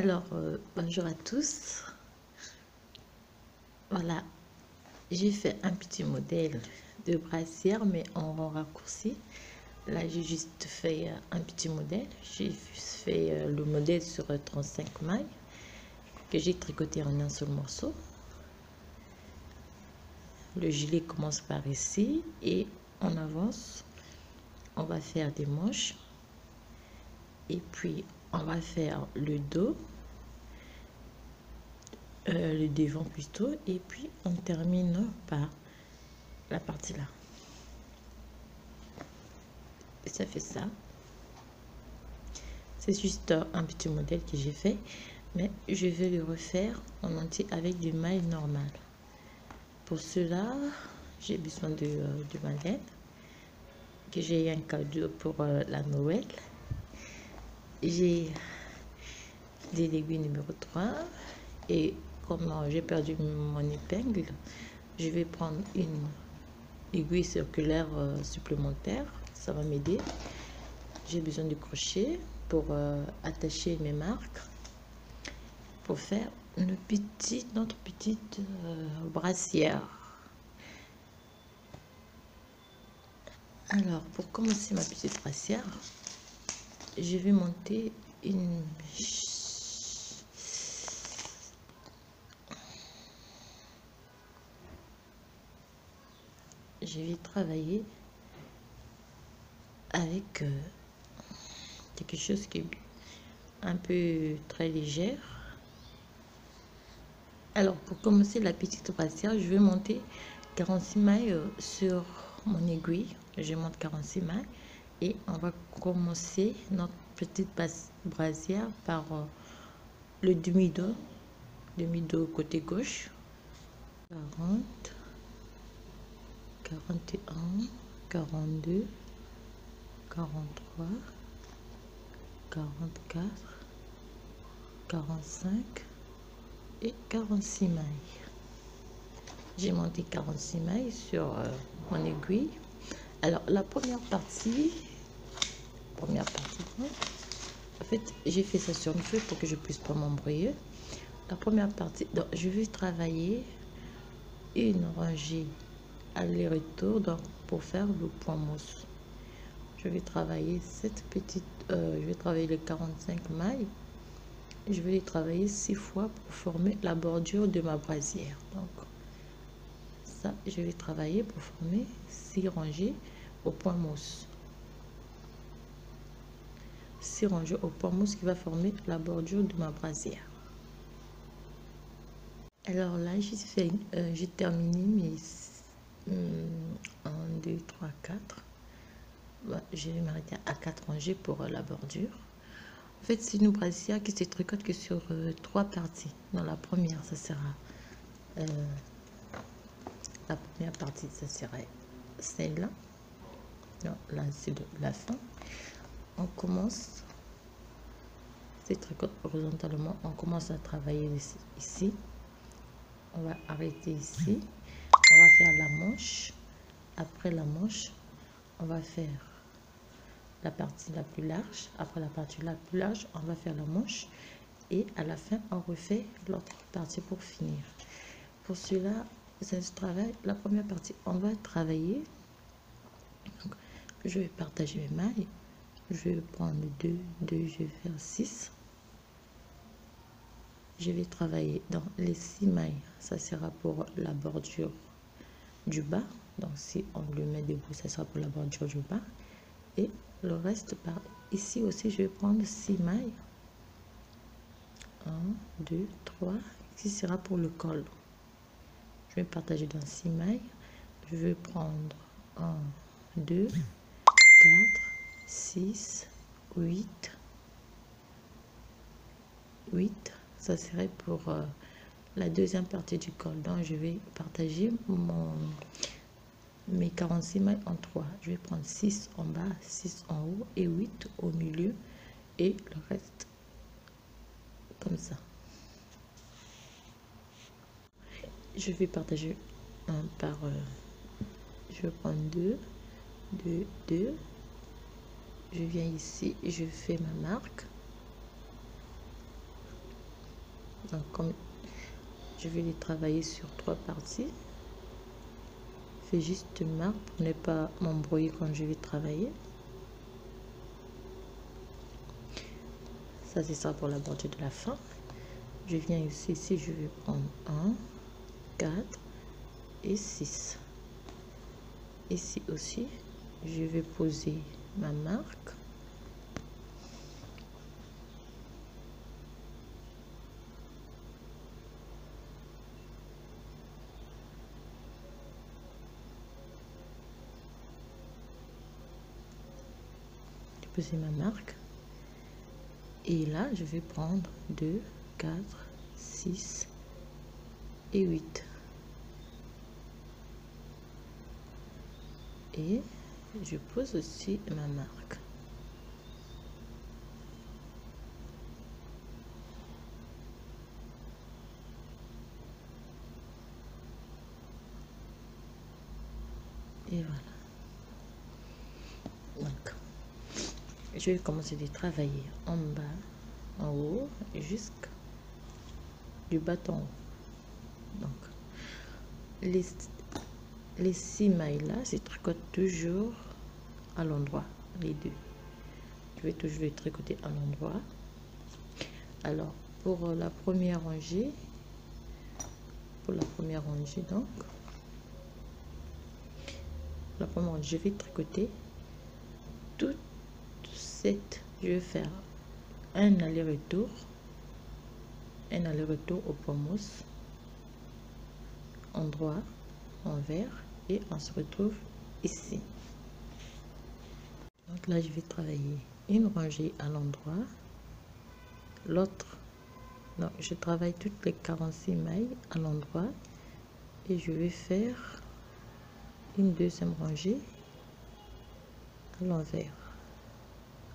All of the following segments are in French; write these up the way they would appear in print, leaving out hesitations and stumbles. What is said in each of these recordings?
Alors, bonjour à tous. Voilà, j'ai fait un petit modèle de brassière, mais en raccourci. Là, j'ai juste fait un petit modèle. J'ai fait le modèle sur 35 mailles que j'ai tricoté en un seul morceau. Le gilet commence par ici et on avance. On va faire des manches et puis on va faire le dos. Le devant plutôt, et puis on termine par la partie là. Et ça fait ça. C'est juste un petit modèle que j'ai fait, mais je vais le refaire en entier avec du mailles normales. Pour cela, j'ai besoin de ma laine, que j'ai un cadeau pour la Noël. J'ai des aiguilles numéro 3 et comme j'ai perdu mon épingle, je vais prendre une aiguille circulaire supplémentaire. Ça va m'aider. J'ai besoin de crochet pour attacher mes marques, pour faire notre petite brassière. Alors, pour commencer ma petite brassière, je vais monter une... Je vais travailler avec quelque chose qui est un peu très légère. Alors, pour commencer la petite brassière, je vais monter 46 mailles sur mon aiguille. Je monte 46 mailles et on va commencer notre petite brassière par le demi-dos côté gauche. 40, 41, 42, 43, 44, 45 et 46 mailles. J'ai monté 46 mailles sur mon aiguille. Alors la première partie, en fait j'ai fait ça sur une feuille pour que je puisse pas m'embrouiller. La première partie, donc je vais travailler une rangée aller-retour donc pour faire le point mousse. Je vais travailler cette petite, je vais travailler les 45 mailles. Je vais les travailler 6 fois pour former la bordure de ma brassière. Donc ça, je vais travailler pour former 6 rangées au point mousse. 6 rangées au point mousse qui va former la bordure de ma brassière. Alors là, j'ai terminé mes 1, 2, 3, 4. Bah, je vais m'arrêter à 4 rangées pour la bordure. En fait, c'est une brassière qui se tricote que sur 3 parties. Dans la première, ça sera la première partie, ça serait celle-là. Là, c'est la fin. On commence, c'est tricote horizontalement. On commence à travailler ici. On va arrêter ici. On va faire la manche. Après la manche, on va faire la partie la plus large. Après la partie la plus large, on va faire la manche. Et à la fin, on refait l'autre partie pour finir. Pour cela, c'est ce travail. La première partie, on va travailler. Donc, je vais partager mes mailles. Je vais prendre 2, je vais faire 6. Je vais travailler dans les 6 mailles. Ça sera pour la bordure du bas. Donc, si on le met debout, ça sera pour la bordure du bas. Et le reste, par ici aussi, je vais prendre 6 mailles. 1, 2, 3. Ici sera pour le col. Je vais partager dans 6 mailles. Je vais prendre 1, 2, 4, 6, 8. 8. Ça serait pour la deuxième partie du col. Donc, je vais partager mes 46 mailles en 3. Je vais prendre 6 en bas, 6 en haut et 8 au milieu. Et le reste comme ça. Je vais partager par... je vais prendre 2, 2, 2. Je viens ici et je fais ma marque. Donc comme je vais les travailler sur 3 parties, fais juste une marque pour ne pas m'embrouiller quand je vais travailler. Ça c'est ça pour la bordure de la fin. Je viens ici, je vais prendre 1, 4 et 6. Ici aussi je vais poser ma marque. Je vais poser ma marque. Et là, je vais prendre 2, 4, 6 et 8. Et je pose aussi ma marque. Et voilà. Donc, je vais commencer de travailler en bas, en haut, jusqu'à du bas en haut. Donc, les 6 mailles là, je tricote toujours à l'endroit, les deux. Je vais toujours les tricoter à l'endroit. Alors, pour la première rangée, donc, la première rangée, je vais tricoter toute cette, je vais faire un aller-retour au point mousse, endroit, envers, et on se retrouve ici. Donc là, je vais travailler une rangée à l'endroit, l'autre, non, je travaille toutes les 46 mailles à l'endroit et je vais faire une deuxième rangée à l'envers,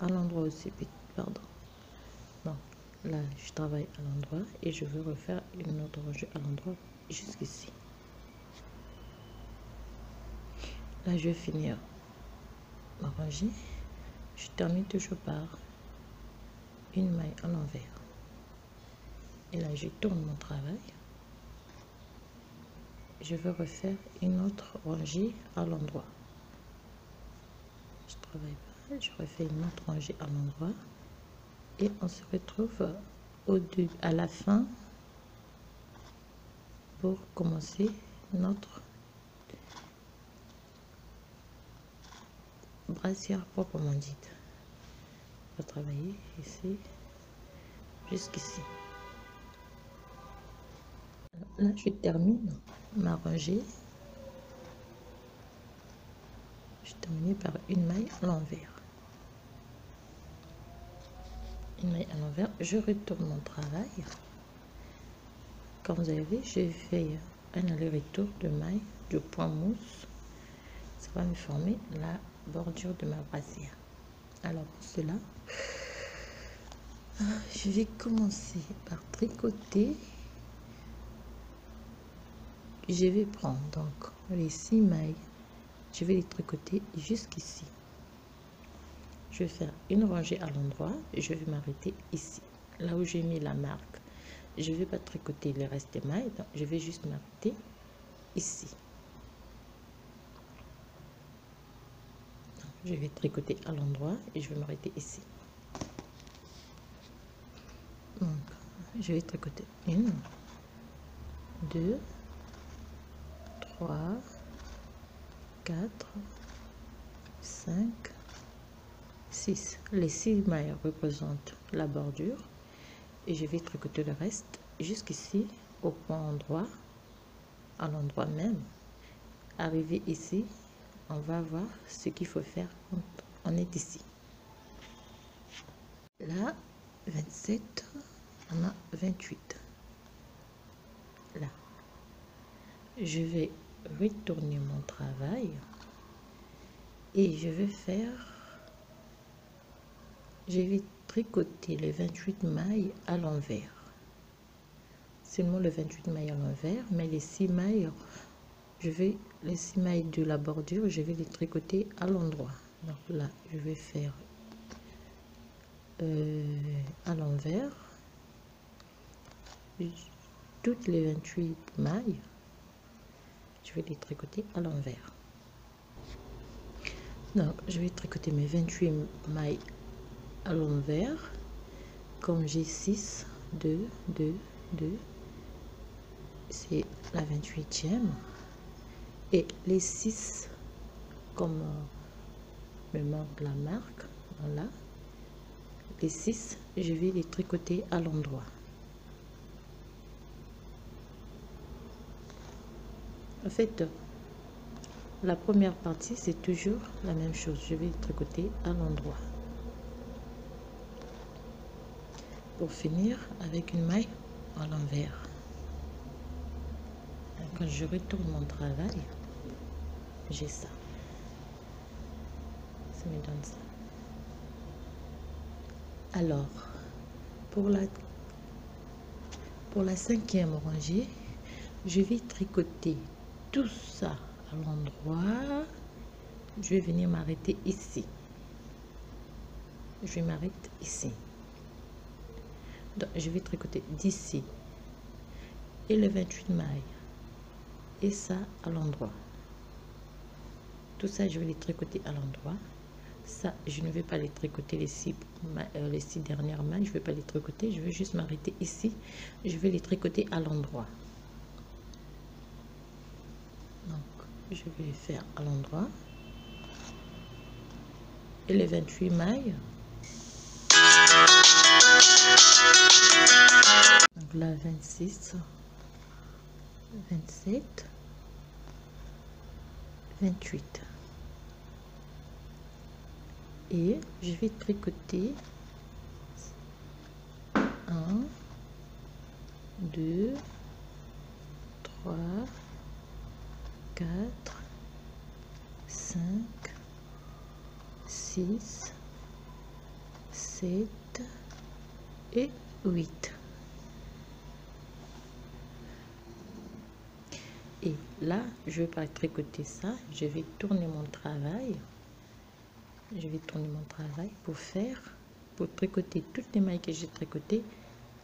à l'endroit aussi, pardon. Donc là, je travaille à l'endroit et je vais refaire une autre rangée à l'endroit jusqu'ici. Là, je vais finir ma rangée. Je termine toujours par une maille à l'envers. Et là, je tourne mon travail. Je vais refaire une autre rangée à l'endroit. Je travaille pas, je refais une autre rangée à l'endroit. Et on se retrouve à la fin pour commencer notre brassière proprement dite. On va travailler ici jusqu'ici. Là, je termine ma rangée. Je termine par une maille à l'envers. Une maille à l'envers, je retourne mon travail. Comme vous avez vu, je fais un aller-retour de maille du point mousse. Ça va me former la bordure de ma brassière. Alors pour cela, je vais commencer par tricoter. Je vais prendre donc les 6 mailles, je vais les tricoter jusqu'ici. Je vais faire une rangée à l'endroit et je vais m'arrêter ici, là où j'ai mis la marque. Je ne vais pas tricoter les restes des mailles, donc je vais juste m'arrêter ici. Donc, je vais tricoter à l'endroit et je vais m'arrêter ici. Donc, je vais tricoter 1, 2, 3, 4, 5, 6. Les 6 mailles représentent la bordure et je vais tricoter le reste jusqu'ici au point endroit, à l'endroit même. Arrivé ici, on va voir ce qu'il faut faire quand on est ici. Là, 27, on a 28. Là, je vais retourner mon travail et je vais tricoter les 28 mailles à l'envers. Seulement le 28 mailles à l'envers, mais les 6 mailles, les 6 mailles de la bordure, je vais les tricoter à l'endroit. Donc là, je vais faire à l'envers toutes les 28 mailles, je vais les tricoter à l'envers. Donc je vais tricoter mes 28 mailles à l'envers. Comme j'ai 6, 2, 2, 2, c'est la 28e. Et les 6, comme le marque la marque, voilà, les 6, je vais les tricoter à l'endroit. En fait, la première partie, c'est toujours la même chose. Je vais tricoter à l'endroit. Pour finir avec une maille à l'envers. Quand je retourne mon travail, j'ai ça. Ça me donne ça. Alors, pour la 5e rangée, je vais tricoter tout ça à l'endroit. Je vais venir m'arrêter ici. Je vais m'arrêter ici. Donc, je vais tricoter d'ici et les 28 mailles et ça à l'endroit. Tout ça, je vais les tricoter à l'endroit. Ça, je ne vais pas les tricoter les 6 dernières mailles. Je ne vais pas les tricoter. Je vais juste m'arrêter ici. Je vais les tricoter à l'endroit. Donc, je vais les faire à l'endroit. Et les 28 mailles. Donc là, 26, 27, 28. Et je vais tricoter 1, 2, 3, 4, 5, 6, 7 et 8. Et là, je vais pas tricoter ça, je vais tourner mon travail. Je vais tourner mon travail pour tricoter toutes les mailles que j'ai tricotées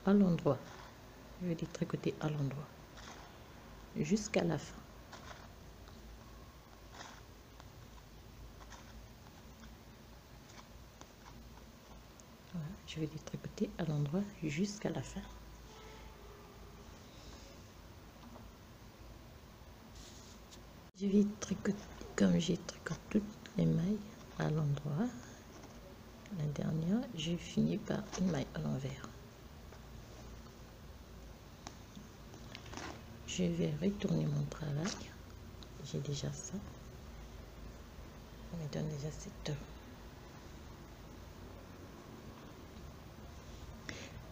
à l'endroit. Je vais les tricoter à l'endroit jusqu'à la fin. Voilà, je vais les tricoter à l'endroit jusqu'à la fin. Je vais tricoter, comme j'ai tricoté toutes les mailles à l'endroit, la dernière, j'ai fini par une maille à l'envers. Je vais retourner mon travail. J'ai déjà ça. Ça me donne déjà cette.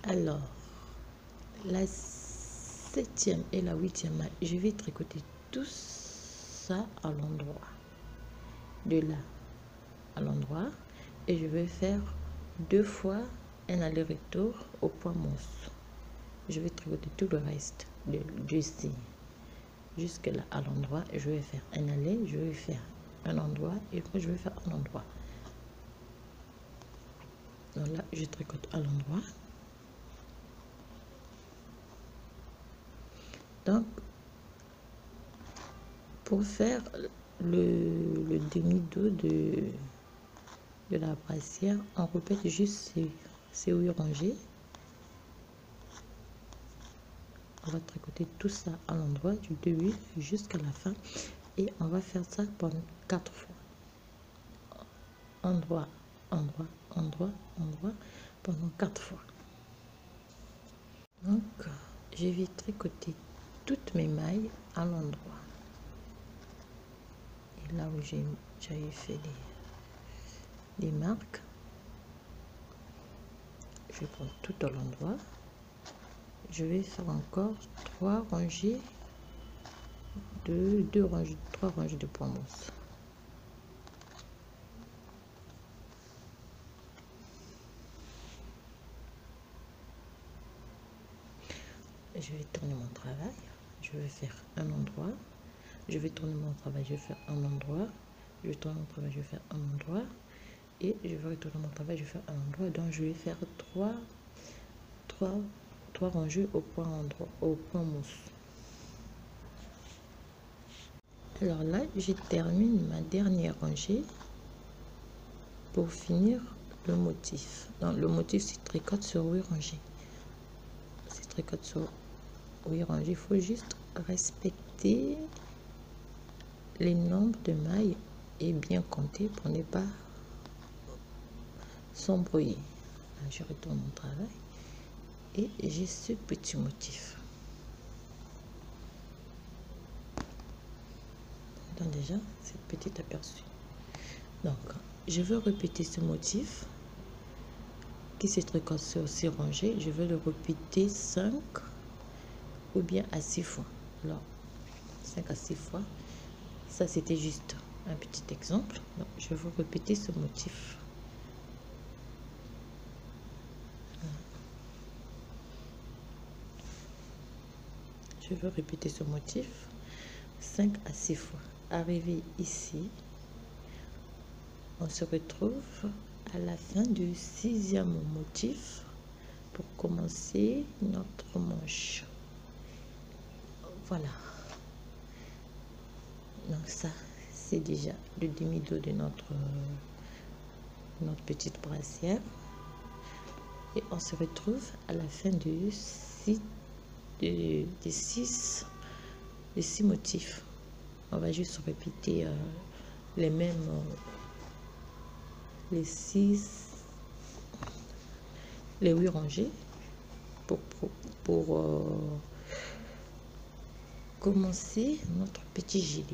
Alors, la 7e et la 8e maille, je vais tricoter tout ça à l'endroit. De là à l'endroit. Et je vais faire 2 fois un aller-retour au point mousse. Je vais tricoter tout le reste du signe jusque là à l'endroit. Je vais faire un aller, je vais faire un endroit et après je vais faire un endroit. Donc là, je tricote à l'endroit. Donc, pour faire le demi-dos de la brassière, on répète juste ces 8 rangées. On va tricoter tout ça à l'endroit du début jusqu'à la fin et on va faire ça pendant 4 fois. Endroit, endroit, endroit, endroit pendant 4 fois. Donc, je vais tricoter toutes mes mailles à l'endroit. Et là où j'avais fait les marques, je vais prendre tout à l'endroit. Je vais faire encore 3 rangées de 3 rangées de point mousse. Je vais tourner mon travail, je vais faire un endroit, je vais tourner mon travail, je vais faire un endroit, je vais tourner mon travail, je vais faire un endroit, et je vais retourner mon travail, je vais faire un endroit. Donc je vais faire 3 3 rangées au point endroit, au point mousse. Alors là, je termine ma dernière rangée pour finir le motif. Donc le motif, c'est tricote sur 8 rangées. C'est tricote sur 8 rangées. Il faut juste respecter les nombres de mailles et bien compter pour ne pas s'embrouiller. Je retourne mon travail et j'ai ce petit motif. Donc déjà, c'est petit aperçu. Donc, je veux répéter ce motif qui se tricote sur 6 rangées. Je vais le répéter 5 ou bien à 6 fois. Alors, 5 à 6 fois. Ça, c'était juste un petit exemple. Donc, je vais répéter ce motif. Je veux répéter ce motif 5 à 6 fois. Arrivé ici, on se retrouve à la fin du 6e motif pour commencer notre manche. Voilà. Donc ça, c'est déjà le demi-dos de notre petite brassière. Et on se retrouve à la fin du 6 motifs. On va juste répéter les mêmes, les 8 rangées pour commencer notre petit gilet.